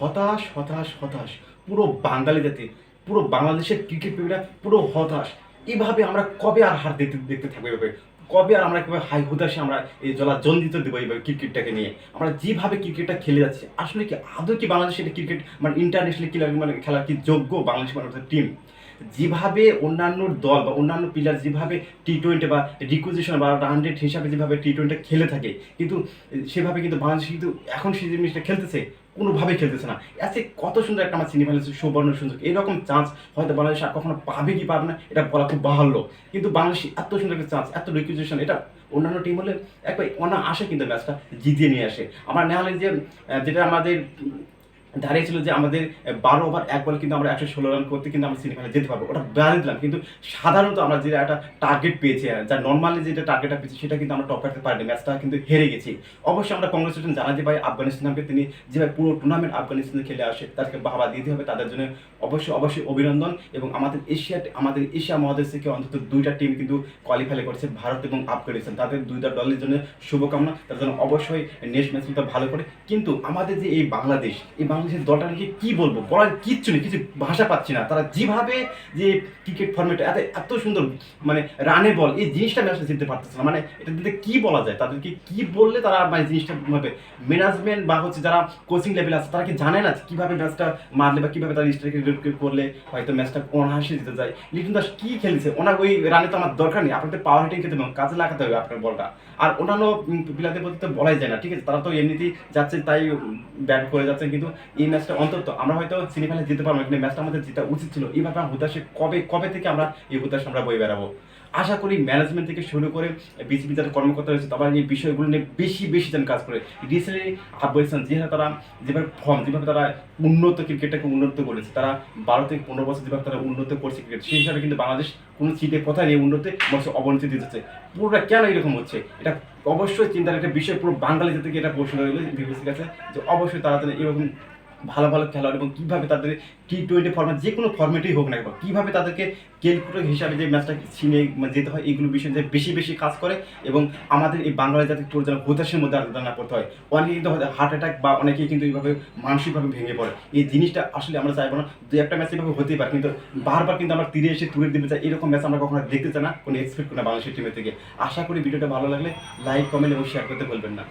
হতাশ হতাশ হতাশ পুরো বাঙালি জাতি, পুরো বাংলাদেশের ক্রিকেট প্রেমীরা পুরো হতাশ। এভাবে আমরা কবে আর হার দেখতে দেখতে থাকবো? এভাবে কবে আর আমরা কিভাবে হাই হুতাশে আমরা এই জলাজ্বলিত দেবো এইভাবে ক্রিকেটটাকে নিয়ে? আমরা যেভাবে ক্রিকেটটা খেলে যাচ্ছি, আসলে কি আদৌ কি বাংলাদেশের ক্রিকেট মানে ইন্টারন্যাশনাল খেলার মানে খেলার কি যোগ্য বাংলাদেশ মানে টিম? যেভাবে অন্যান্য দল বা অন্যান্য প্লেয়ার যেভাবে টি-20 বা রিকুইজিশন বা রান-রেট হিসাবে যেভাবে টি-20 খেলে থাকে, কিন্তু সেভাবে কিন্তু বাংলাদেশ কিন্তু এখন সেই জিনিসটা খেলতেছে, কোনোভাবেই খেলতেছে না। আজকে কত সুন্দর একটা আমার সেমিফাইনাল সুবর্ণ সুযোগ, এরকম চান্স হয়তো বাংলাদেশ আর কখনো পাবে কি পাবে না এটা বলা খুব বাহুল্য। কিন্তু বাংলাদেশ এত সুন্দর একটা চান্স, এত রিকুইজিশন, এটা অন্যান্য টিম হলে একবার অনায়াসে কিন্তু ম্যাচটা জিতিয়ে নিয়ে আসে। আমার নেওয়া হয় যে যেটা আমাদের দাঁড়িয়েছিল যে আমাদের 12 ওভার 1 বলে কিন্তু আমরা 116 রান করতে কিন্তু আমরা সেমিফাইনালে যেতে পারবো, ওটা 42 দিলাম। কিন্তু সাধারণত আমরা যে একটা টার্গেট পেয়েছি, যা নর্মালি যেটা টার্গেটটা পেয়েছি সেটা কিন্তু আমরা টপ করতে পারিনি, ম্যাচটা কিন্তু হেরে গেছি। অবশ্যই আমরা কংগ্রেচুলেশন জানাতে পারি আফগানিস্তানকে, তিনি যেভাবে পুরো টুর্নামেন্ট আফগানিস্তানে খেলে আসে তাদেরকে বাহবা দিতে হবে, তাদের জন্য অবশ্যই অভিনন্দন। এবং আমাদের এশিয়া মহাদেশ থেকে অন্তত 2টা টিম কিন্তু কোয়ালিফাই করেছে, ভারত এবং আফগানিস্তান, তাদের 2টা দলের জন্য শুভকামনা, তাদের জন্য অবশ্যই নেক্সট ম্যাচটা ভালো করে। কিন্তু আমাদের যে এই বাংলাদেশের দলটা নিয়ে কি বলবো, বলার কিচ্ছু নেই, কিছু ভাষা পাচ্ছি না। তারা যেভাবে যে ক্রিকেট ফর্মেট এত সুন্দর মানে রানে বল, এই জিনিসটা ম্যাচটা জিততে পারতেছে না। মানে এটা দিতে কি বলা যায়, তাদেরকে কি বললে তারা মানে জিনিসটা ভাবে ম্যানেজমেন্ট বা হচ্ছে যারা কোচিং লেভেল আছে তারা কি জানে না কিভাবে ম্যাচটা মারলে বা কিভাবে তারা স্ট্রাইক করলে হয়তো ম্যাচটা অনায়াসে জিতে যায়। লিটন দাস কি খেলছে, ওনার ওই রানে তো আমার দরকার নেই, আপনাদের পাওয়ার হিটিং খেতে কাজে লাগাতে হবে আপনার বলটা। আর অন্যান্য প্লেয়ারদের প্রতি তো বলাই যায় না, ঠিক আছে, তারা তো এমনিতেই যাচ্ছে তাই ব্যাট করে যাচ্ছে। কিন্তু এই ম্যাচটা অন্তত আমরা হয়তো সেমিফাইনালে যেতে পারবো, কিন্তু ম্যাচটা আমাদের যেটা উচিত ছিল। এইভাবে হতাশে কবে থেকে আমরা এই হতাশে আমরা বয়ে বেড়াবো? আশা করি ম্যানেজমেন্ট থেকে শুরু করে বিসিবি যারা কর্মকর্তা রয়েছে তারা এই বিষয়গুলো নিয়ে বেশি যেন কাজ করে। রিসেন্টলি আফগানিস্তান যেভাবে তারা যেভাবে তারা উন্নত ক্রিকেটটাকে উন্নত করেছে, তারা 12 থেকে 15 বছর যেভাবে তারা উন্নত করছে ক্রিকেট, সেই হিসাবে কিন্তু বাংলাদেশ কোনো সিটে কোথায় নেই উন্নতি, বছর অবনতি দিতেছে। পুরোটা কেন এরকম হচ্ছে, এটা অবশ্যই চিন্তার একটা বিষয়। পুরো বাঙালি জাতিকে এটা প্রশ্ন রইল বিবিসির কাছে যে অবশ্যই তারা এরকম ভালো খেলোয়াড় এবং কীভাবে তাদের টি-20 ফর্মেট যে কোনো ফর্মেটেই হোক না কেন কীভাবে তাদেরকে ক্যালকুলেটর হিসাবে যে ম্যাচটা ছিনে যেতে হয়, এইগুলো বিষয়ে বেশি কাজ করে। এবং আমাদের এই বাংলা জাতির পুরো যেন হতাশের মধ্যে আলাদা না করতে হয়। অনেকে কিন্তু হার্ট অ্যাটাক বা অনেকেই কিন্তু এইভাবে মানসিকভাবে ভেঙে পড়ে। এই জিনিসটা আসলে আমরা চাইবো না। দু একটা ম্যাচ এভাবে হতেই পারে, কিন্তু বারবার কিন্তু আমরা তীরে এসে তুলে দিতে চাই, এরকম ম্যাচ আমরা কখনো দেখতে চাই না, কোনো এক্সপেক্ট করি না বাংলাদেশের টিমের থেকে। আশা করি ভিডিওটা ভালো লাগলে লাইক, কমেন্ট এবং শেয়ার করতে বলবেন না।